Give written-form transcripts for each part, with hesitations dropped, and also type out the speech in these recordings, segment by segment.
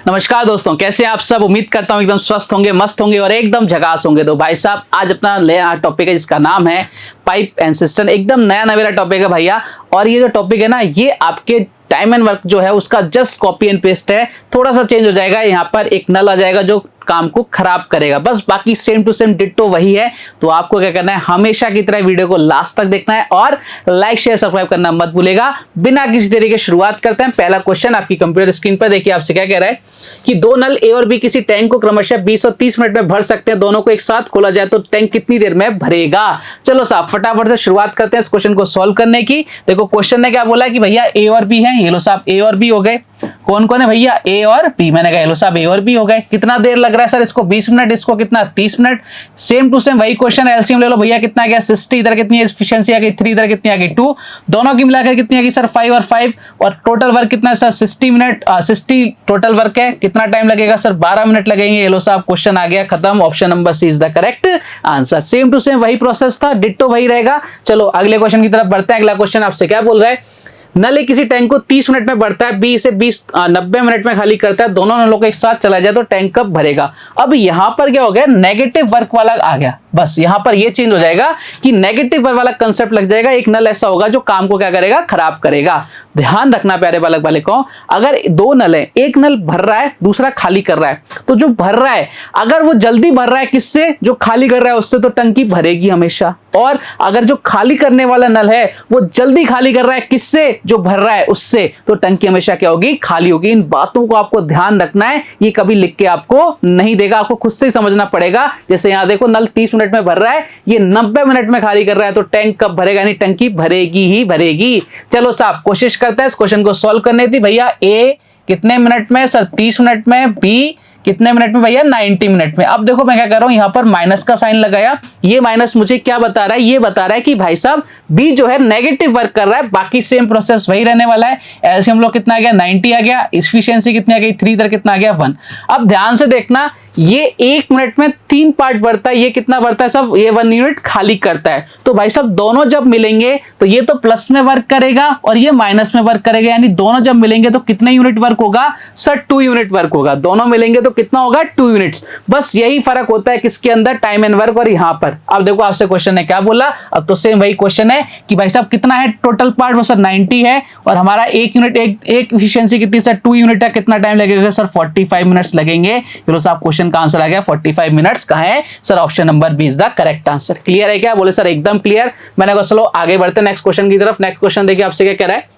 नमस्कार दोस्तों, कैसे हैं आप सब। उम्मीद करता हूं एकदम स्वस्थ होंगे, मस्त होंगे और एकदम झकास होंगे। तो भाई साहब आज अपना नया टॉपिक है जिसका नाम है पाइप एंड सिस्टम। एकदम नया नवेला टॉपिक है भैया। और ये जो टॉपिक है ना, ये आपके टाइम एंड वर्क जो है उसका जस्ट कॉपी एंड पेस्ट है। थोड़ा सा चेंज हो जाएगा, यहाँ पर एक नल आ जाएगा जो काम को खराब करेगा, बस बाकी सेम टू सेम डिट्टो वही है। तो आपको क्या करना है, हमेशा की तरह वीडियो को लास्ट तक देखना है और लाइक शेयर सब्सक्राइब करना मत भूलेगा। बिना किसी तरीके की शुरुआत करते हैं। पहला क्वेश्चन आपकी कंप्यूटर स्क्रीन पर देखिए, आपसे क्या कह रहा है कि दो नल ए और बी किसी टैंक को क्रमशः 20 और 30 मिनट में भर सकते हैं। दोनों को एक साथ खोला जाए तो टैंक कितनी देर में भरेगा। चलो साहब फटाफट से शुरुआत करते हैं इस क्वेश्चन को सॉल्व करने की। देखो क्वेश्चन ने क्या बोला कि भैया ए और बी है। ये लो साहब ए और बी हो गए। कौन कौन है भैया, ए और बी। मैंने कहा लो साहब ए और बी हो गए। कितना देर लग रहा है सर, इसको 20 मिनट, इसको कितना 30 मिनट। सेम टू सेम वही क्वेश्चन है, एलसीएम ले लो भैया। कितना आ गया 60, इधर कितनी एफिशिएंसी आ गई 3, इधर कितनी आ गई 2। दोनों की मिलाकर कितनी आ गई सर 5 और 5। और टोटल वर्क कितना है सर 60 मिनट, 60 टोटल वर्क है। कितना टाइम लगेगा सर 12 मिनट लगेंगे। ये लो साहब क्वेश्चन आ गया खत्म। Option number C is the correct answer. Same to same वही प्रोसेस था, डिट्टो वही रहेगा। चलो अगले क्वेश्चन की तरफ बढ़ते हैं। अगला क्वेश्चन आपसे क्या बोल रहा है, नल एक किसी टैंक को 30 मिनट में भरता है, बी इसे 90 मिनट में खाली करता है। दोनों नलों को एक साथ चला जाए तो टैंक कब भरेगा। अब यहां पर क्या हो गया, नेगेटिव वर्क वाला आ गया। बस यहां पर ये चेंज हो जाएगा कि नेगेटिव वर्क वाला कंसेप्ट लग जाएगा। एक नल ऐसा होगा जो काम को क्या करेगा, खराब करेगा। ध्यान रखना प्यारे बालक बालिकाओं, अगर दो नल है, एक नल भर रहा है दूसरा खाली कर रहा है, तो जो भर रहा है अगर वो जल्दी भर रहा है किससे, जो खाली कर रहा है उससे, तो टंकी भरेगी हमेशा। और अगर जो खाली करने वाला नल है वो जल्दी खाली कर रहा है किससे, जो भर रहा है उससे, तो टंकी हमेशा क्या होगी, खाली होगी। इन बातों को आपको ध्यान रखना है, ये कभी लिख के आपको नहीं देगा, आपको खुद से ही समझना पड़ेगा। जैसे यहां देखो नल 30 मिनट में भर रहा है, ये 90 मिनट में खाली कर रहा है, तो टैंक कब भरेगा, यानी टंकी भरेगी ही भरेगी। चलो साहब कोशिश करते हैं इस क्वेश्चन को सॉल्व करने की। भैया ए कितने मिनट में सर 30 मिनट में, बी कितने मिनट में भैया 90 मिनट में। अब देखो मैं क्या कर रहा हूं, यहां पर माइनस का साइन लगाया। ये माइनस मुझे क्या बता रहा है, ये बता रहा है कि भाई साहब बी जो है नेगेटिव वर्क कर रहा है, बाकी सेम प्रोसेस वही रहने वाला है। एलसीएम लोग कितना आ गया 90 आ गया, एफिशिएंसी कितनी आ गई 3, इधर कितना आ गया 1। अब ध्यान से देखना, ये 1 मिनट में 3 पार्ट बढ़ता है, ये कितना बढ़ता है सब, ये 1 यूनिट खाली करता है। तो भाई साहब दोनों जब मिलेंगे तो ये तो प्लस में वर्क करेगा और ये माइनस में वर्क करेगा, यानी दोनों जब मिलेंगे तो कितने यूनिट वर्क होगा सर 2 यूनिट वर्क होगा। दोनों मिलेंगे तो कितना होगा 2 यूनिट्स। बस यही फर्क होता है किसके अंदर, टाइम एंड वर्क और यहां पर। अब देखो आपसे क्वेश्चन ने क्या बोला, अब तो सेम वही क्वेश्चन है कि भाई साहब कितना है टोटल पार्ट, वो सर 90 है और हमारा 1 यूनिट एक एफिशिएंसी कितनी सर 2 यूनिट है। कितना टाइम लगेगा सर 45 मिनट्स लगेंगे। चलो साहब क्वेश्चन का आंसर आ गया 45 मिनट्स। कहां है sir, option number B is the correct answer. Clear है क्या, बोले सर एकदम क्लियर। मैंने कहा चलो आगे बढ़ते हैं नेक्स्ट क्वेश्चन की तरफ। नेक्स्ट क्वेश्चन देखिए आपसे क्या कह रहा है,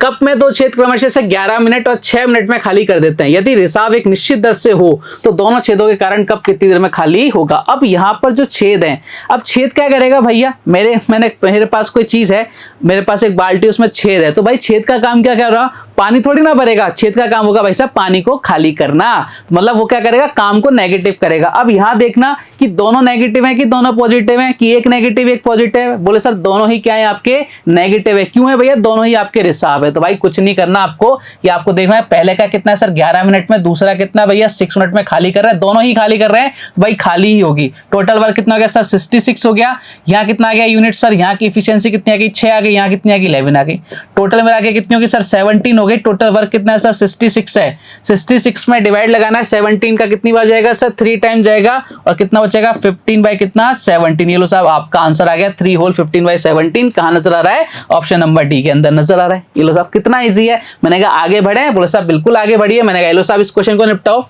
कप में दो छेद क्रमशः से 11 मिनट और 6 मिनट में खाली कर देते हैं। यदि रिसाव एक निश्चित दर से हो तो दोनों छेदों के कारण कप कितनी देर में खाली होगा। अब यहां पर जो छेद है, अब छेद क्या करेगा भैया, मेरे पास कोई चीज है, मेरे पास एक बाल्टी, उसमें छेद है, तो भाई छेद का काम क्या कर रहा, पानी थोड़ी ना भरेगा। छेद का काम होगा भाई साहब पानी को खाली करना, मतलब वो क्या करेगा, काम को नेगेटिव करेगा। अब यहां देखना कि दोनों नेगेटिव है कि दोनों पॉजिटिव है, कि एक नेगेटिव एक पॉजिटिव है। बोले सर दोनों ही क्या है आपके नेगेटिव है। क्यों है भैया, दोनों ही आपके रिसाव है। तो भाई कुछ नहीं करना आपको, ये आपको देखना है पहले का कितना है सर 11 मिनट में, दूसरा कितना भैया 6 मिनट में खाली कर रहे हैं। दोनों ही खाली कर रहे हैं, भाई खाली ही होगी। टोटल वर्क कितना हो गया सर 66 हो गया। यहाँ कितना आ गया यूनिट सर, यहाँ की एफिशिएंसी कितनी आ गई 6 आ गई, यहाँ कितनी आ गई 11 आ गई। टोटल मिला के कितनी होगी सर 17 हो गई। टोटल वर्क कितना है सर 66 है। 66 में डिवाइड लगाना है, 17 का कितनी बार जाएगा सर 3 टाइम जाएगा, और कितना बचेगा 15 बाई कितना 17। ये लो साहब आपका आंसर आ गया 3 होल 15 बाई 17। कहां नजर आ रहा है, ऑप्शन नंबर डी के अंदर नजर आ रहा है। ये लो साहब कितना इजी है। मैंने कहा आगे बढ़े, बोले साहब बिल्कुल आगे बढ़िए। मैंने कहा लो साहब इस क्वेश्चन को निपटाओ।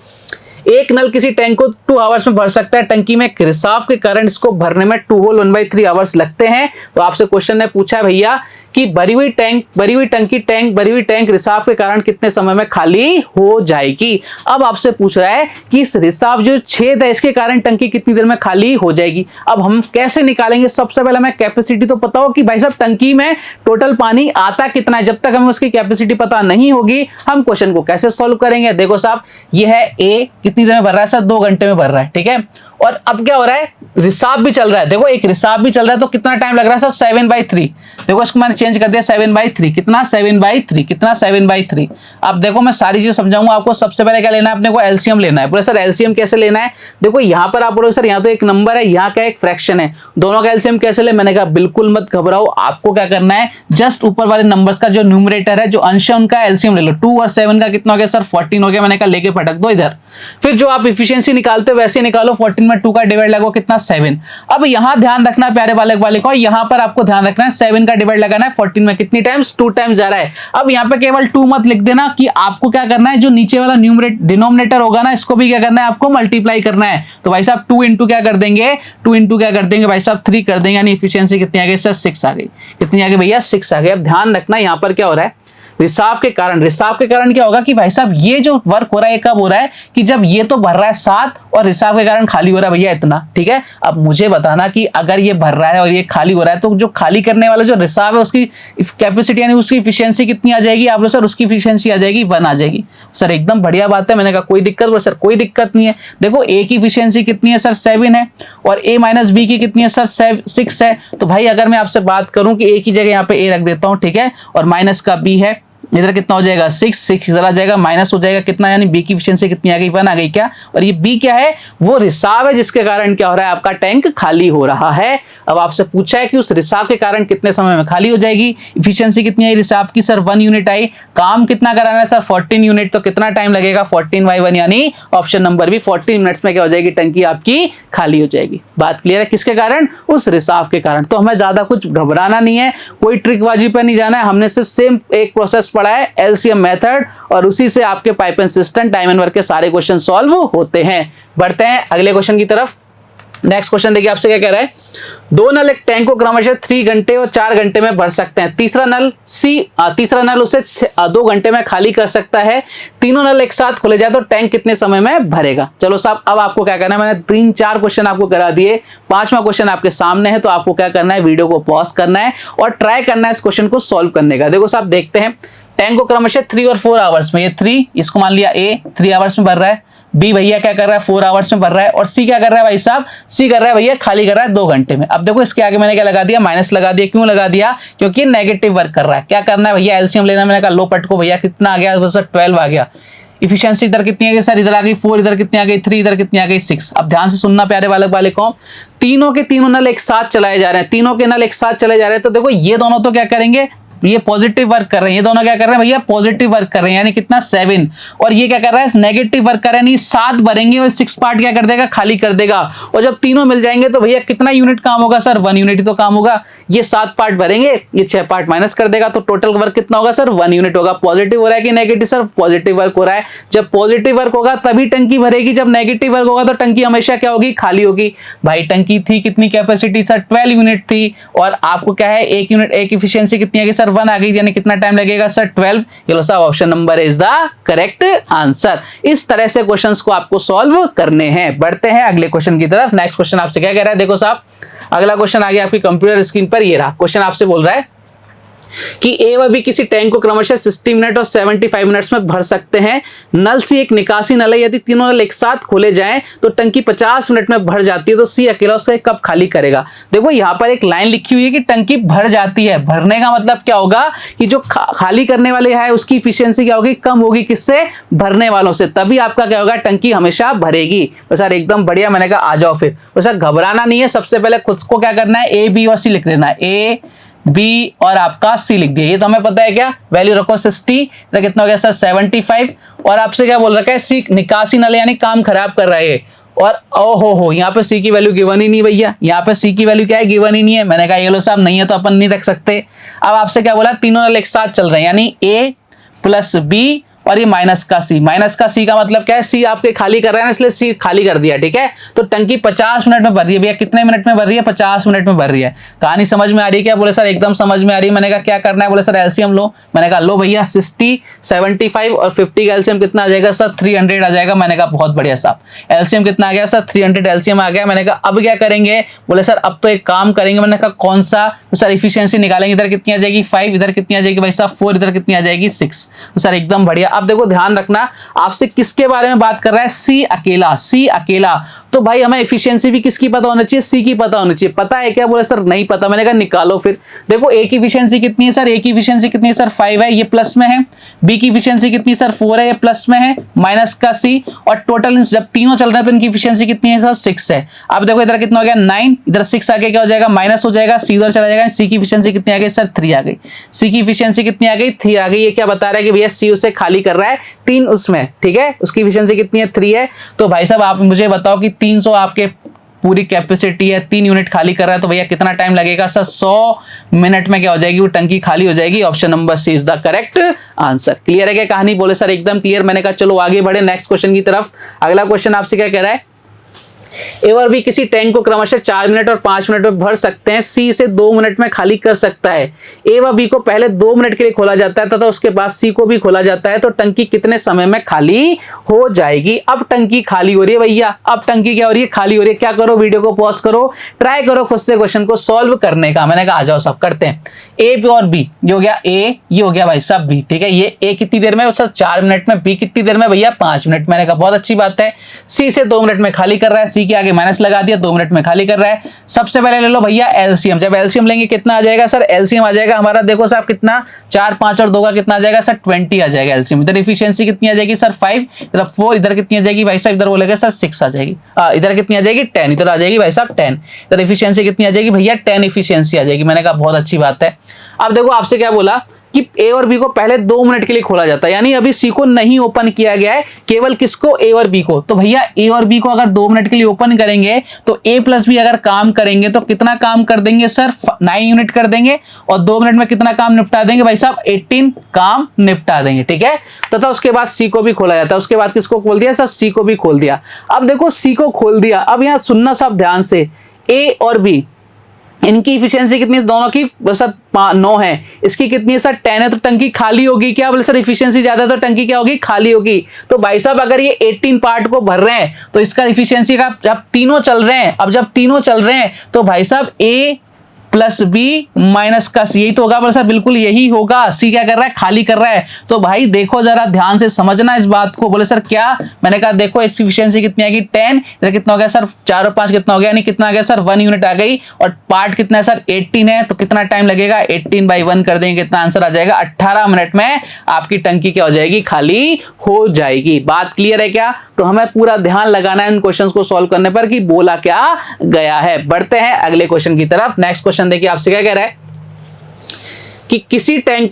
एक नल किसी टैंक को 2 आवर्स में भर सकता है। टंकी में रिसाव के कारण इसको भरने में 2 होल 1/3 आवर्स लगते हैं। तो आपसे क्वेश्चन ने पूछा भैया कि भरी हुई टैंक रिसाव के कारण कितने समय में खाली हो जाएगी। अब आपसे पूछ रहा है कि इस रिसाव जो छेद है इसके कारण टंकी कितनी देर में खाली हो जाएगी। अब हम कैसे निकालेंगे, सबसे पहले हमें कैपेसिटी तो पता हो कि भाई साहब टंकी में टोटल पानी आता कितना है। जब तक हमें उसकी कैपेसिटी पता नहीं होगी हम क्वेश्चन को कैसे सॉल्व करेंगे। देखो साहब ये है ए, कितनी देर में भर रहा है सर 2 घंटे में भर रहा है, ठीक है। और अब क्या हो रहा है, रिसाव भी चल रहा है। देखो एक रिसाव भी चल रहा है तो कितना टाइम लग रहा है सर, 7/3। देखो इसको मैंने चेंज कर दिया 7/3, कितना 7/3, कितना 7/3। अब देखो मैं सारी चीज समझाऊंगा आपको। सबसे पहले क्या लेना है अपने को, एलसीएम लेना है। बोले सर एलसीएम कैसे लेना है, देखो यहाँ पर आप बोलोगे सर यहाँ तो एक नंबर है, यहाँ क्या एक फ्रैक्शन है, दोनों का एलसीएम कैसे ले। मैंने कहा बिल्कुल मत घबराओ, आपको क्या करना है, जस्ट ऊपर वाले नंबर्स का जो न्यूमरेटर है, जो अंश है, उनका एलसीएम ले लो। 2 और 7 का कितना हो गया सर, 14 हो गया। मैंने कहा लेके पटक दो इधर। फिर जो आप इफिशियंसी निकालते हो वैसे निकालो, 14 में 2 का डिवाइड लगाओ, कितना 7। अब यहाँ ध्यान रखना प्यारे बालक बालिकाओं, यहाँ पर आपको ध्यान रखना है 7 का डिवाइड लगाना है 14 में, कितनी टाइम्स, 2 टाइम्स जा रहा है। अब यहाँ पे केवल 2 मत लिख देना, कि आपको क्या करना है, जो नीचे वाला डिनोमिनेटर होगा ना, इसको भी क्या करना है, आपको मल्टीप्लाई करना है। तो भाई साहब 2 इंटू क्या कर देंगे, 2 इंटू क्या कर देंगे भाई साहब, 3 कर देंगे, यानी इफिशियंसी कितनी आ गई सर, 6 आ गई। कितनी आ गई भैया, 6 आ गई। अब ध्यान रखना यहाँ पर क्या हो रहा है, रिसाव के कारण क्या होगा कि भाई साहब ये जो वर्क हो रहा है ये कब हो रहा है, कि जब ये तो भर रहा है 7 और रिसाव के कारण खाली हो रहा है भैया इतना, ठीक है। अब मुझे बताना कि अगर ये भर रहा है और ये खाली हो रहा है, तो जो खाली करने वाला जो रिसाव है उसकी कैपेसिटी यानी उसकी इफिशियंसी कितनी आ जाएगी, आप लोग सर उसकी इफिशियंसी आ जाएगी 1 आ जाएगी। सर एकदम बढ़िया बात है। मैंने कहा कोई दिक्कत, बोले सर कोई दिक्कत नहीं है। देखो ए की इफिशियंसी कितनी है सर, 7 है, और ए माइनस बी की कितनी है सर, 6 है। तो भाई अगर मैं आपसे बात करूं कि ए की जगह यहाँ पे ए रख देता हूं, ठीक है, और माइनस का बी है, इधर कितना हो जाएगा 6 इधर आ जाएगा, माइनस हो जाएगा कितना, यानी बी की एफिशिएंसी कितनी आ गई, 1 आ गई क्या। और ये बी क्या है, वो रिसाव है, जिसके कारण क्या हो रहा है, आपका टैंक खाली हो रहा है। अब आपसे पूछा है कि उस रिसाव के कारण कितने समय में खाली हो जाएगी, एफिशिएंसी कितनी आई रिसाव की सर, 1 यूनिट आई। काम कितना कराना है सर, 14 यूनिट। तो कितना टाइम लगेगा, 14/1, यानी ऑप्शन नंबर भी 14 मिनट्स में क्या हो जाएगी, टंकी आपकी खाली हो जाएगी। बात क्लियर है, किसके कारण, उस रिसाव के कारण। तो हमें ज्यादा कुछ घबराना नहीं है, कोई ट्रिकबाजी पे नहीं जाना है। हमने सिर्फ सेम एक प्रोसेस पढ़ा है, एलसीएम मेथड, और उसी से आपके pipe and system time and work के सारे क्वेश्चन सॉल्व होते हैं। बढ़ते हैं अगले क्वेश्चन की तरफ। नेक्स्ट क्वेश्चन देखिए आपसे क्या कह रहा है, 2 नल एक टैंक को क्रमशः 3 घंटे और 4 घंटे में भर सकते हैं। तीसरा नल उसे 2 घंटे में खाली कर सकता है। तीनों नल एक साथ खोले जाए तो टैंक कितने समय में भरेगा। चलो साहब अब आपको क्या करना है, मैंने 3-4 क्वेश्चन आपको करा दिए, 5वां क्वेश्चन आपके सामने है। तो आपको क्या करना है, वीडियो को पॉज करना है और ट्राई करना है इस क्वेश्चन को सॉल्व करने का। देखो साहब देखते हैं, टैंक को क्रमशः 3 और 4 आवर्स में, ये 3 इसको मान लिया ए 3 आवर्स में भर रहा है, बी भैया क्या कर रहा है 4 आवर्स में भर रहा है, और सी क्या कर रहा है भाई साहब, सी कर रहा है भैया खाली कर रहा है 2 घंटे में। अब देखो इसके आगे मैंने क्या लगा दिया, माइनस लगा दिया। क्यों लगा दिया, क्योंकि नेगेटिव वर्क कर रहा है। क्या करना है भैया, एलसीएम लेना। मैंने कहा लो पटको भैया, कितना आ गया सर, 12 आ गया। इफिशियंसी इधर कितनी आ गई सर, इधर आ गई 4, इधर कितनी आ गई 3, इधर कितनी आ गई 6। अब ध्यान से सुनना प्यारे बालक बालिकाओं, तीनों के तीनों नल एक साथ चलाए जा रहे हैं, तीनों के नल एक साथ चले जा रहे हैं। तो देखो ये दोनों तो क्या करेंगे, ये पॉजिटिव वर्क कर रहे हैं, ये दोनों क्या कर रहे हैं भैया, पॉजिटिव वर्क कर रहे हैं, यानी कितना 7। और ये क्या कर रहा है, नेगेटिव वर्क कर रहे हैं, यानी 7 भरेंगे और 6 पार्ट क्या कर देगा, खाली कर देगा। और जब तीनों मिल जाएंगे तो भैया कितना यूनिट काम होगा सर, 1 यूनिट तो काम होगा। ये 7 पार्ट भरेंगे, ये 6 पार्ट माइनस कर देगा, तो टोटल वर्क कितना होगा सर, 1 यूनिट होगा। पॉजिटिव हो रहा है कि नेगेटिव सर, पॉजिटिव वर्क हो रहा है। जब पॉजिटिव वर्क होगा तभी टंकी भरेगी, जब नेगेटिव वर्क होगा तो टंकी हमेशा क्या होगी, खाली होगी। भाई टंकी थी कितनी कैपेसिटी सर, 12 यूनिट थी, और आपको क्या है 1 यूनिट, एक इफिशियंसी कितनी आ गई सर, 1 आ गई, यानी कितना टाइम लगेगा सर, 12। चलो साहब option number is the correct answer. इस तरह से क्वेश्चंस को आपको सॉल्व करने हैं। बढ़ते हैं अगले क्वेश्चन की तरफ। नेक्स्ट क्वेश्चन आपसे क्या कह रहा है, देखो साहब अगला क्वेश्चन आ गया आपकी कंप्यूटर स्क्रीन पर। ये रहा क्वेश्चन, आपसे बोल रहा है कि ए व बी किसी टैंक को क्रमशः 60 मिनट और 75 मिनट्स में भर सकते हैं। नल सी एक निकासी नल है, यदि तीनों नल एक साथ खोले जाएं तो टंकी 50 मिनट में भर जाती है, तो सी अकेला उससे कब खाली करेगा। देखो यहाँ पर एक लाइन लिखी हुई है कि टंकी भर जाती है। भरने का मतलब क्या होगा कि जो खाली करने वाले है उसकी इफिशियंसी क्या होगी, कम होगी, किससे, भरने वालों से। तभी आपका क्या होगा, टंकी हमेशा भरेगी। तो सर एकदम बढ़िया, मैंने कहा आ जाओ फिर। तो सर घबराना नहीं है, सबसे पहले खुद को क्या करना है, ए बी और सी लिख देना है, ए बी और आपका सी लिख दिया। ये तो हमें पता है, क्या वैल्यू रखो 60, तो कितना हो गया सर 75। और आपसे क्या बोल रखा है, सी निकासी नल यानी काम खराब कर रहा है। और ओ हो यहाँ पे सी की वैल्यू गिवन ही नहीं भैया, यहाँ पे सी की वैल्यू क्या है, गिवन ही नहीं है। मैंने कहा ये लो साहब नहीं है तो अपन नहीं रख सकते। अब आपसे क्या बोला, तीनों नल एक साथ चल रहे हैं, यानी ए प्लस बी और ये माइनस का सी का मतलब क्या है, सी आपके खाली कर रहे हैं, इसलिए सी खाली कर दिया, ठीक है। तो टंकी 50 मिनट में भर रही है भैया, कितने मिनट में भर रही है, 50 मिनट में भर रही है। कहानी समझ में आ रही है क्या, बोले सर एकदम समझ में आ रही है। मैंने कहा क्या करना है, बोले सर एलसीएम लो। मैंने कहा लो भैया 60, 75 और 50 का एलसीएम कितना आ जाएगा सर, 300 आ जाएगा। मैंने कहा बहुत बढ़िया साहब, एलसीएम कितना आ गया सर, 300 एलसीएम आ गया। मैंने कहा अब क्या करेंगे, बोले सर अब तो एक काम करेंगे। मैंने कहा कौन सा, तो सर इफिशियंसी निकालेंगे। इधर कितनी आ जाएगी 5, इधर कितनी आ जाएगी भाई साहब 4, इधर कितनी आ जाएगी 6। तो सर एकदम बढ़िया। अब देखो ध्यान रखना, आपसे किसके बारे में बात कर रहा है, सी अकेला तो भाई हमें एफिशिएंसी भी किसकी पता होना चाहिए, सी की पता होनी चाहिए। पता है क्या, बोले सर नहीं पता। मैंने कहा निकालो फिर। देखो ए की एफिशिएंसी कितनी है सर, ए की एफिशिएंसी कितनी है सर 5 है, ये प्लस में है। बी की एफिशिएंसी कितनी सर 4 है, ये प्लस में है, माइनस का सी। और टोटल जब तीनों चल रहे हैं तो इनकी एफिशिएंसी कितनी है सर 6 है। अब देखो इधर कितना हो गया 9, इधर 6 आगे क्या हो जाएगा माइनस हो जाएगा, सी उधर चला जाएगा। सी की एफिशिएंसी कितनी आ गई सर 3 आ गई। सी की एफिशिएंसी कितनी आ गई 3 आ गई। ये क्या बता रहा है कि भैया सी उसे खाली कर रहा है 3 उसमें, ठीक है। उसकी एफिशिएंसी कितनी है 3 है। तो भाई साहब आप मुझे बताओ कि 300 आपके पूरी कैपेसिटी है, 3 यूनिट खाली कर रहा है, तो भैया कितना टाइम लगेगा सर 100 मिनट में क्या हो जाएगी वो टंकी खाली हो जाएगी। Option number C is the correct answer. Clear है क्या कहानी, बोले सर एकदम क्लियर। मैंने कहा चलो आगे बढ़े नेक्स्ट क्वेश्चन की तरफ। अगला क्वेश्चन आपसे क्या कह रहा है, ए और बी किसी टैंक को क्रमशः 4 मिनट और 5 मिनट में भर सकते हैं, सी इसे 2 मिनट में खाली कर सकता है। ए व बी को पहले 2 मिनट के लिए खोला जाता है तथा उसके बाद सी को भी खोला जाता है, तो टंकी कितने समय में खाली हो जाएगी। अब टंकी खाली हो रही है भैया, अब टंकी क्या हो रही है खाली हो रही है। क्या करो, वीडियो को पॉज करो, ट्राई करो खुद से क्वेश्चन को सॉल्व करने का। मैंने कहा आ जाओ सब करते हैं। ए और बी, ये हो गया ए, ये हो गया भाई साहब बी, ठीक है। ये ए कितनी देर में सर 4 मिनट में, बी कितनी देर में भैया 5 मिनट। मैंने कहा बहुत अच्छी बात है। सी से 2 मिनट में खाली कर रहा है, सी के आगे माइनस लगा दिया, 2 मिनट में खाली कर रहा है। सबसे पहले ले लो भैया एलसीएम। जब एलसीएम लेंगे कितना आ जाएगा सर, एलसीएम आ जाएगा हमारा देखो साहब कितना 4 5 और 2 का कितना आ जाएगा सर 20 आ जाएगा एलसीएम। इधर एफिशिएंसी कितनी आ जाएगी सर 5, इधर 4, इधर कितनी आ जाएगी भाई साहब, इधर बोलेगा सर 6 आ जाएगी। इधर कितनी आ जाएगी 10, इधर आ जाएगी भाई साहब 10। इधर एफिशिएंसी कितनी आ जाएगी भैया 10 एफिशिएंसी आ जाएगी। मैंने कहा बहुत अच्छी बात है। अब देखो आपसे क्या बोला कि ए और बी को पहले 2 मिनट के लिए खोला जाता है, यानी अभी सी को नहीं ओपन किया गया है, केवल किसको ए और बी को। तो भैया ए और बी को अगर 2 मिनट के लिए ओपन करेंगे तो ए प्लस बी अगर काम करेंगे तो कितना काम कर देंगे सर 9 यूनिट कर देंगे, और 2 मिनट में कितना काम निपटा देंगे भाई साहब 18 काम निपटा देंगे, ठीक है। तथा उसके बाद सी को भी खोला जाता है। उसके बाद किसको खोल दिया सर सी को भी खोल दिया। अब देखो सी को खोल दिया, अब यहां सुनना सब ध्यान से, ए और बी इनकी इफिशियंसी कितनी है दोनों की सर 9 है, इसकी कितनी है सर 10 है, तो टंकी खाली होगी। क्या बोले सर इफिशियंसी ज्यादा है तो टंकी क्या होगी खाली होगी। तो भाई साहब अगर ये 18 पार्ट को भर रहे हैं तो इसका इफिशियंसी का जब तीनों चल रहे हैं, अब जब तीनों चल रहे हैं तो भाई साहब ए प्लस बी माइनस का सी, यही तो होगा बोले सर बिल्कुल यही होगा। सी क्या कर रहा है खाली कर रहा है। तो भाई देखो जरा ध्यान से समझना इस बात को। बोले सर क्या, मैंने कहा देखो इसकी एफिशिएंसी कितनी आएगी 10, इधर कितना हो गया सर 4 और 5 कितना हो गया, यानी कितना आ गया सर 1 यूनिट आ गई, और पार्ट कितना है सर 18 है, तो कितना टाइम लगेगा 18/1 कर देंगे, कितना आंसर आ जाएगा 18 मिनट में आपकी टंकी क्या हो जाएगी खाली हो जाएगी। बात क्लियर है क्या। तो हमें पूरा ध्यान लगाना है इन क्वेश्चंस को सॉल्व करने पर कि बोला क्या गया है। बढ़ते हैं अगले क्वेश्चन की तरफ। नेक्स्ट क्वेश्चन देखिए आपसे क्या कह रहा है कि किसी टैंक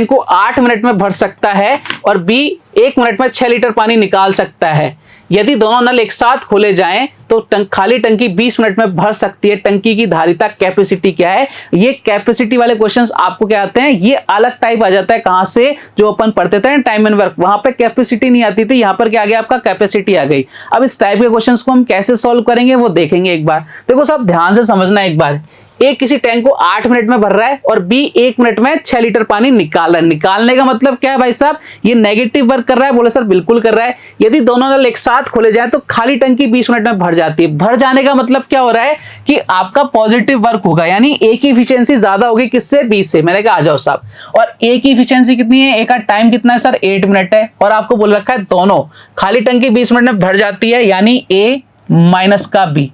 को 8 मिनट में भर सकता है और बी 1 मिनट में 6 लीटर पानी निकाल सकता है। यदि दोनों नल एक साथ खोले जाएं तो खाली टंकी 20 मिनट में भर सकती है। टंकी की धारिता कैपेसिटी क्या है। ये कैपेसिटी वाले क्वेश्चंस आपको क्या आते हैं, ये अलग टाइप आ जाता है। कहां से, जो अपन पढ़ते थे टाइम एंड वर्क, वहां पे कैपेसिटी नहीं आती थी, यहां पर क्या आ गया आपका कैपेसिटी आ गई। अब इस टाइप के क्वेश्चंस को हम कैसे सॉल्व करेंगे वो देखेंगे एक बार। देखो सब ध्यान से समझना एक बार। ए किसी टैंक को 8 मिनट में भर रहा है और बी 1 मिनट में 6 लीटर पानी निकाल रहा है। निकालने का मतलब क्या है भाई साहब, ये नेगेटिव वर्क कर रहा है। बोले सर बिल्कुल कर रहा है। यदि दोनों नल एक साथ खोले जाए तो खाली टंकी 20 मिनट में भर जाती है। भर जाने का मतलब क्या हो रहा है कि आपका पॉजिटिव वर्क होगा, यानी ए की एफिशिएंसी ज्यादा होगी किससे, बी से। मैंने कहा आ जाओ साहब। और ए की एफिशिएंसी कितनी है, ए का टाइम कितना है सर 8 मिनट है, और आपको बोल रखा है दोनों खाली टंकी 20 मिनट में भर जाती है, यानी ए माइनस का बी।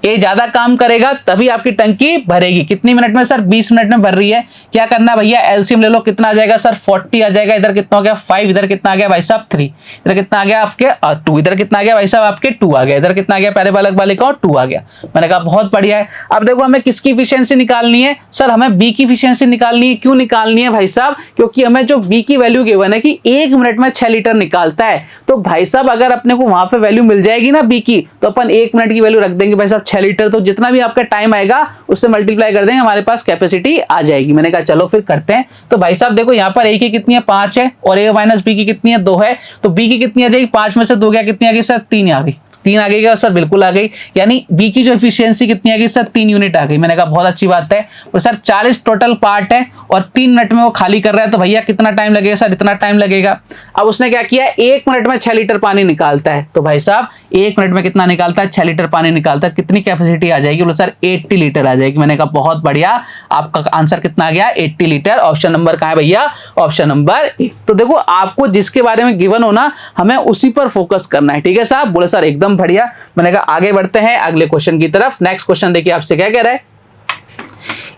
ए ज्यादा काम करेगा तभी आपकी टंकी भरेगी। कितनी मिनट में सर 20 मिनट में भर रही है। क्या करना भैया एलसीएम ले लो, कितना आ जाएगा सर 40 आ जाएगा। इधर कितना हो गया 5, इधर कितना आ गया भाई साहब 3, इधर कितना आ गया आपके 2, इधर कितना आ गया भाई साहब आपके 2 आ गया, इधर कितना आ गया पहले वाले का 2 आ गया। मैंने कहा बहुत बढ़िया है। अब देखो हमें किसकी एफिशिएंसी निकालनी है सर, हमें बी की एफिशिएंसी निकालनी है। क्यों निकालनी है भाई साहब, क्योंकि हमें जो बी की वैल्यू गिवन है कि 1 मिनट में 6 लीटर निकालता है। तो भाई साहब अगर अपने को वहां पे वैल्यू मिल जाएगी ना बी की, तो अपन 1 मिनट की वैल्यू रख देंगे भाई साहब 6 लीटर, तो जितना भी आपका टाइम आएगा उससे मल्टीप्लाई कर देंगे, हमारे पास कैपेसिटी आ जाएगी। मैंने कहा चलो फिर करते हैं। तो भाई साहब देखो यहाँ पर ए की कितनी है 5 है, और ए माइनस बी की कितनी है 2 है, तो बी की कितनी आ जाएगी 5 में से 2 गया कितनी आ गई सर 3 आ गई। 3 आ गई क्या सर? बिल्कुल आ गई। यानी बी की जो एफिशिएंसी कितनी आ गई सर? 3 यूनिट आ गई। मैंने कहा बहुत अच्छी बात है। और सर 40 टोटल पार्ट है और 3 मिनट में वो खाली कर रहा है, तो भैया कितना टाइम लगेगा सर? इतना टाइम लगेगा। अब उसने क्या किया, 1 मिनट में 6 लीटर पानी निकालता है, तो भाई साहब 1 मिनट में कितना निकालता है? 6 लीटर पानी निकालता है। कितनी कैपेसिटी आ जाएगी? बोलो सर 80 लीटर आ जाएगी। मैंने कहा बहुत बढ़िया, आपका आंसर कितना आ गया? 80 लीटर। ऑप्शन नंबर कहां है भैया? Option number A. तो देखो आपको जिसके बारे में गिवन हो ना, हमें उसी पर फोकस करना है, ठीक है साहब? बोले सर एकदम बढ़िया। मैंने कहा आगे बढ़ते हैं अगले क्वेश्चन की तरफ। नेक्स्ट क्वेश्चन देखिए आपसे क्या कह रहा है।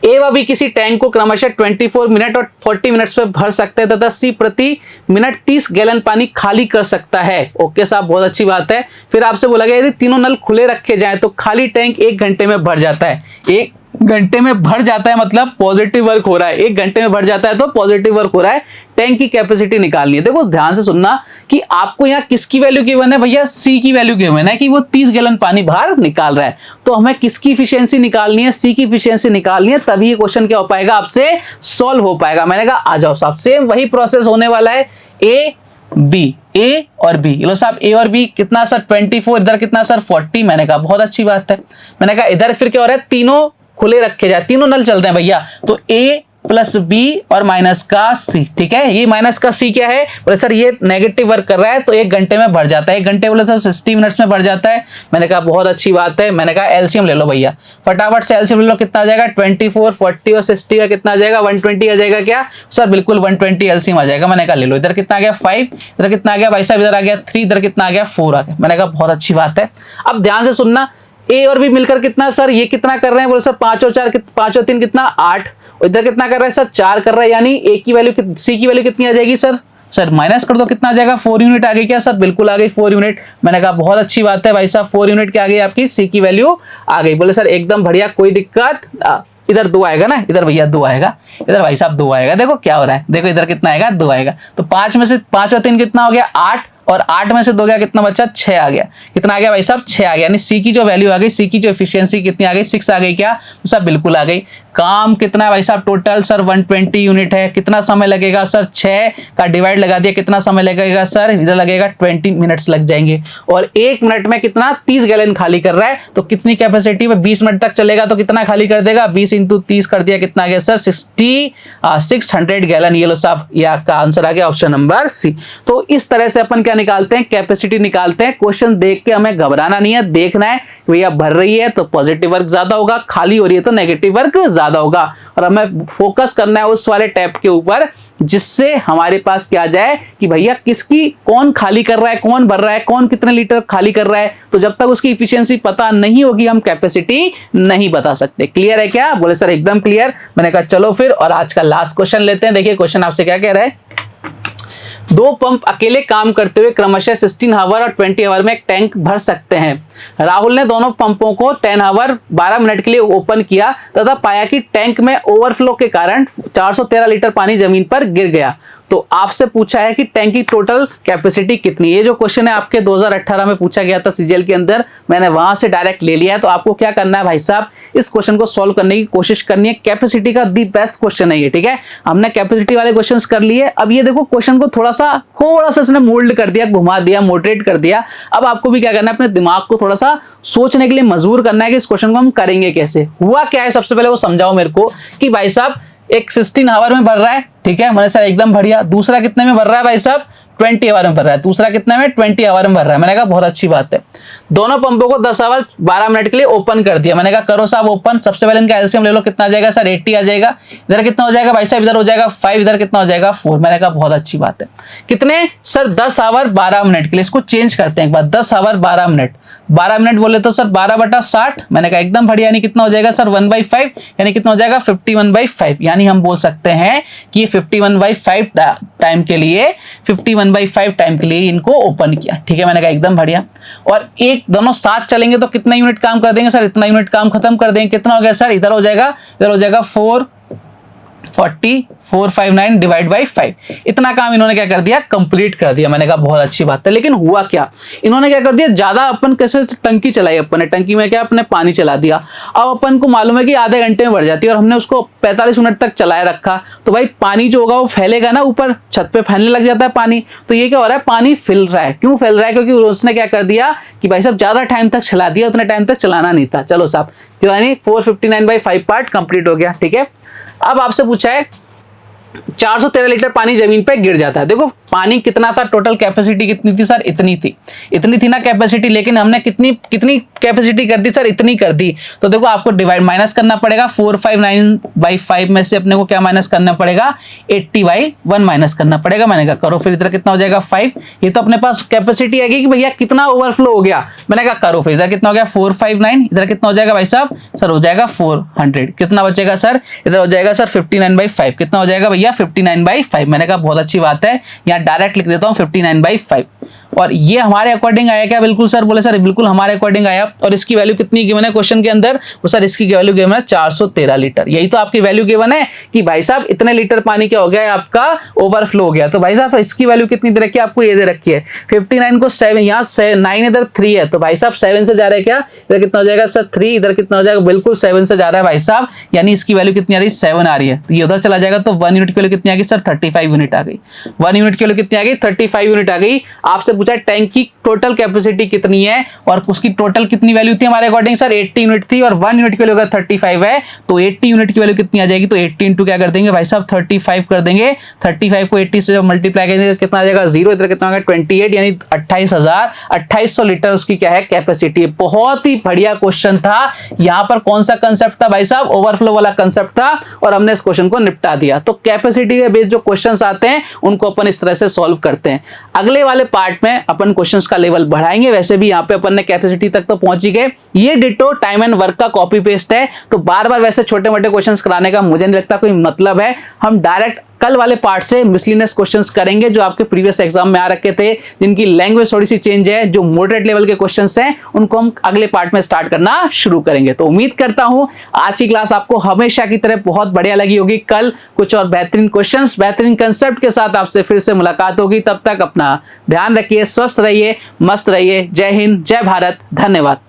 ए व बी किसी टैंक को क्रमशः 24 मिनट और 40 मिनट्स में भर सकते हैं तथा सी प्रति मिनट 30 गैलन पानी खाली कर सकता है। ओके साहब, बहुत अच्छी बात है। फिर आपसे बोला गया यदि तीनों नल खुले रखे जाएं तो खाली टैंक 1 घंटे में भर जाता है। 1 घंटे में भर जाता है मतलब पॉजिटिव वर्क हो रहा है। 1 घंटे में भर जाता है तो पॉजिटिव वर्क हो रहा है। टैंक की कैपेसिटी निकालनी है। देखो ध्यान से सुनना कि आपको यहाँ किसकी वैल्यू गिवन है भैया? सी की वैल्यू गिवन है कि वो 30 गैलन पानी बाहर निकाल रहा है। तो हमें किसकी इफिशियंसी निकालनी है? सी की इफिशियंसी निकालनी है, तभी ये क्वेश्चन क्या हो पाएगा आपसे सॉल्व हो पाएगा। मैंने कहा आ जाओ साहब, सेम वही प्रोसेस होने वाला है। ए बी, ए और बी, लो साहब ए और बी कितना सर? 24, इधर कितना सर? 40। मैंने कहा बहुत अच्छी बात है। मैंने कहा इधर फिर क्या हो रहा है? तीनों खुले रखे जाए, तीनों नल चल रहे हैं भैया, तो ए प्लस बी और माइनस का सी, ठीक है? ये माइनस का सी क्या है? बोले सर ये नेगेटिव वर्क कर रहा है तो 1 घंटे में भर जाता है। 1 घंटे बोले तो 60 मिनट्स में भर जाता है। मैंने कहा बहुत अच्छी बात है। मैंने कहा एलसीएम ले लो भैया, फटाफट से एलसीएम ले लो। कितना आ जाएगा? 24, 40 और 60 का कितना आ जाएगा? 120 आ जाएगा क्या सर? बिल्कुल 120 एलसीएम आ जाएगा। मैंने कहा ले लो। इधर कितना आ गया? 5, इधर कितना आ गया भाई साहब? इधर आ गया 3, इधर कितना आ गया? 4 आ गया। मैंने कहा बहुत अच्छी बात है। अब ध्यान से सुनना, ए और बी मिलकर कितना सर? ये कितना कर रहे हैं? बोले सर 5 और 4, 5 और 3 कितना? 8। और इधर कितना कर रहा है सर? 4 कर रहा है। यानी ए की वैल्यू, सी की वैल्यू कितनी आ जाएगी सर? सर माइनस कर दो, कितना आ जाएगा? 4 यूनिट आ गई क्या सर? बिल्कुल आ गई 4 यूनिट। मैंने कहा बहुत अच्छी बात है भाई साहब, 4 यूनिट क्या आ गई आपकी? सी की वैल्यू आ गई। बोले सर एकदम बढ़िया, कोई दिक्कत? इधर 2 आएगा ना, इधर भैया 2 आएगा, इधर भाई साहब 2 आएगा। देखो क्या हो रहा है, देखो इधर कितना आएगा? 2 आएगा। तो 5 में से 5 और 3 कितना हो गया? 8, और 8 में से 2 गया, कितना बचा? 6 आ गया। कितना आ गया भाई साहब? 6 आ गया। यानी सी की जो वैल्यू आ गई, सी की जो एफिशिएंसी कितनी आ गई? 6 आ गई क्या सर? बिल्कुल आ गई। काम कितना है भाई साहब? टोटल सर 120 यूनिट है। कितना समय लगेगा सर? 6 का डिवाइड लगा दिया, कितना समय लगेगा सर? इधर लगेगा 20 मिनट्स लग जाएंगे। और 1 मिनट में कितना? 30 गैलन खाली कर रहा है। तो कितनी कैपेसिटी में? 20 मिनट तक चलेगा तो कितना खाली कर देगा? 20 × 30 कर दिया, कितना आ गया सर? 600 गैलन। ये लो साहब, ये आपका आंसर आ गया ऑप्शन नंबर सी। तो इस तरह से अपन क्या निकालते हैं? कैपेसिटी निकालते हैं। क्वेश्चन देख के हमें घबराना नहीं है, देखना है भैया भर रही है तो पॉजिटिव वर्क ज्यादा होगा, खाली हो रही है तो नेगेटिव वर्क ज्यादा होगा। और हमें फोकस करना है उस वाले टैप के ऊपर जिससे हमारे पास क्या आ जाए कि भैया किसकी, कौन खाली कर रहा है, कौन भर रहा है, कौन कितने लीटर खाली कर रहा है। तो जब तक उसकी इफिशियंसी पता नहीं होगी हम कैपेसिटी नहीं बता सकते। क्लियर है क्या? बोले सर एकदम क्लियर। मैंने कहा चलो फिर, और आज का लास्ट क्वेश्चन लेते हैं। देखिए क्वेश्चन आपसे क्या कह रहा है। 2 पंप अकेले काम करते हुए क्रमशः 16 आवर और 20 आवर में एक टैंक भर सकते हैं। राहुल ने दोनों पंपों को 10 आवर 12 मिनट के लिए ओपन किया तथा पाया कि टैंक में ओवरफ्लो के कारण 413 लीटर पानी जमीन पर गिर गया। तो आपसे पूछा है कि टैंक की टोटल कैपेसिटी कितनी है। ये जो क्वेश्चन है आपके 2018 में पूछा गया था सीजीएल के अंदर, मैंने वहां से डायरेक्ट ले लिया है। तो आपको क्या करना है भाई साहब, इस क्वेश्चन को सॉल्व करने की कोशिश करनी है। कैपेसिटी का दी बेस्ट क्वेश्चन है ये, ठीक है? हमने कैपेसिटी वाले क्वेश्चंस कर लिए। अब ये देखो क्वेश्चन को थोड़ा सा इसने मोल्ड कर दिया, घुमा दिया, मोडरेट कर दिया। अब आपको भी क्या करना है, अपने दिमाग को थोड़ा सा सोचने के लिए मजबूर करना है कि इस क्वेश्चन को हम करेंगे कैसे। हुआ क्या है सबसे पहले वो समझाओ मेरे को कि भाई साहब एक 16 आवर में भर रहा है, ठीक है? मैंने सर एकदम बढ़िया। दूसरा कितने में भर रहा है भाई साहब? 20 आवर में भर रहा है। दूसरा कितने में? 20 आवर में भर रहा है। मैंने कहा बहुत अच्छी बात है। दोनों पंपों को 10 आवर 12 मिनट के लिए ओपन कर दिया। मैंने कहा करो साहब ओपन। सबसे पहले इनका एलसीएम ले लो, कितना आ जाएगा सर? 80 आ जाएगा। इधर कितना हो जाएगा भाई साहब? इधर हो जाएगा 5, इधर कितना हो जाएगा? 4। मैंने कहा बहुत अच्छी बात है। कितने सर? 10 आवर 12 मिनट के लिए। इसको चेंज करते हैं एक बार, 10 आवर 12 मिनट। 12 मिनट बोले तो सर 12/60। मैंने कहा एकदम बढ़िया। यानी कितना हो जाएगा सर? 1/5। यानी कितना हो जाएगा? 51/5। यानी हम बोल सकते हैं कि ये 51/5 टाइम के लिए, 51/5 टाइम के लिए इनको ओपन किया, ठीक है? मैंने कहा एकदम बढ़िया। और एक दोनों साथ चलेंगे तो कितना यूनिट काम कर देंगे सर? इतना यूनिट काम खत्म कर देंगे। कितना हो गया सर? इधर हो जाएगा 4, 4459 डिवाइड बाई 5, इतना काम इन्होंने क्या कर दिया, कंप्लीट कर दिया। मैंने कहा बहुत अच्छी बात है, लेकिन हुआ क्या, इन्होंने क्या कर दिया, ज्यादा अपन कैसे टंकी चलाई, अपन ने टंकी में क्या अपने पानी चला दिया। अब अपन को मालूम है कि आधे घंटे में भर जाती है और हमने उसको 45 मिनट तक चलाए रखा, तो भाई पानी जो होगा वो फैलेगा ना, ऊपर छत पे फैलने लग जाता है पानी। तो ये क्या हो रहा है, पानी फैल रहा है। क्यों फैल रहा है, क्योंकि उसने क्या कर दिया कि भाई साहब ज्यादा टाइम तक चला दिया, उतने टाइम तक चलाना नहीं था। चलो साहब, तो यानी 459/5 पार्ट कंप्लीट हो गया, ठीक है। अब आपसे पूछा है 413 लीटर पानी जमीन पे गिर जाता है। देखो पानी कितना था, टोटल कैपेसिटी कितनी थी सर, इतनी थी ना कैपेसिटी, लेकिन हमने कितनी कैपेसिटी कर दी सर, इतनी कर दी। तो देखो आपको डिवाइड माइनस करना पड़ेगा, 459/5 में से अपने को क्या माइनस करना पड़ेगा, 80/1 माइनस करना पड़ेगा। मैंने कहा करो फिर, इधर कितना हो जाएगा 5। ये तो अपने पास कैपेसिटी आएगी कि भैया कितना ओवरफ्लो हो गया। मैंने कहा करो फिर, इधर कितना हो गया 459, इधर कितना हो जाएगा भाई साहब, सर हो जाएगा 400। कितना बचेगा सर, इधर हो जाएगा सर 59/5, कितना हो जाएगा भैया 59/5। मैंने कहा बहुत अच्छी बात है, यहाँ डायरेक्ट लिख देता हूँ 59/5। और ये हमारे अकॉर्डिंग आया क्या, बिल्कुल सर, बोले सर बिल्कुल हमारे अकॉर्डिंग आया। और इसकी वैल्यू कितनी गिवन है क्वेश्चन के अंदर, वो सर इसकी वैल्यू गिवन है 413 लीटर। यही तो आपकी वैल्यू गिवन है कि भाई साहब इतने लीटर पानी क्या हो गया है, आपका ओवरफ्लो हो गया। तो भाई साहब इसकी वैल्यू कितनी दे रखी है आपको, ये दे रखी है 59 को 7, यहाँ 9 इधर 3 है, तो भाई साहब 7 से जा रहा है क्या, इधर कितना हो जाएगा सर 3, इधर कितना हो जाएगा, बिल्कुल 7 से जा रहा है भाई साहब, यानी इसकी वैल्यू कितनी आ रही है, 7 आ रही है। तो ये उधर चला जाएगा, तो 1 यूनिट की वैल्यू कितनी आ गई सर, 35 यूनिट आ गई। 1 यूनिट की वैल्यू कितनी आ गई, 35 यूनिट आ गई। आपसे पूछा टैंक की टोटल कैपेसिटी कितनी है, और उसकी टोटल कितनी वैल्यू थी हमारे अकॉर्डिंग सर, 80 यूनिट थी, और 1 यूनिट की वैल्यू अगर 35 है तो 80 यूनिट की वैल्यू कितनी आ जाएगी, तो 80 इंटू क्या कर देंगे भाई साहब 35 कर देंगे। 35 को 80 से जब मल्टीप्लाई करेंगे कितना आ जाएगा 0, इधर कितना होगा 28, यानी 28,000 लीटर उसकी क्या है कैपेसिटी। बहुत ही बढ़िया क्वेश्चन था। यहाँ पर कौन सा कंसेप्ट था भाई साहब, ओवरफ्लो वाला कंसेप्ट था, और हमने इस क्वेश्चन को निपटा दिया। तो कैपेसिटी के बेस्ड जो क्वेश्चंस आते हैं उनको अपन इस तरह से सॉल्व करते हैं। अगले वाले पार्ट में अपन क्वेश्चंस का लेवल बढ़ाएंगे। वैसे भी यहाँ पे अपन ने कैपेसिटी तक तो पहुंच ही गए। ये डिटो टाइम एंड वर्क का कॉपी पेस्ट है, तो बार बार वैसे छोटे मोटे क्वेश्चंस कराने का मुझे नहीं लगता कोई मतलब है। हम डायरेक्ट कल वाले पार्ट से मिसलिनियस क्वेश्चंस करेंगे जो आपके प्रीवियस एग्जाम में आ रखे थे, जिनकी लैंग्वेज थोड़ी सी चेंज है, जो मॉडरेट लेवल के क्वेश्चंस हैं उनको हम अगले पार्ट में स्टार्ट करना शुरू करेंगे। तो उम्मीद करता हूं आज की क्लास आपको हमेशा की तरह बहुत बढ़िया लगी होगी। कल कुछ और बेहतरीन क्वेश्चंस, बेहतरीन कंसेप्ट के साथ आपसे फिर से मुलाकात होगी। तब तक अपना ध्यान रखिए, स्वस्थ रहिए, मस्त रहिए। जय हिंद, जय भारत, धन्यवाद।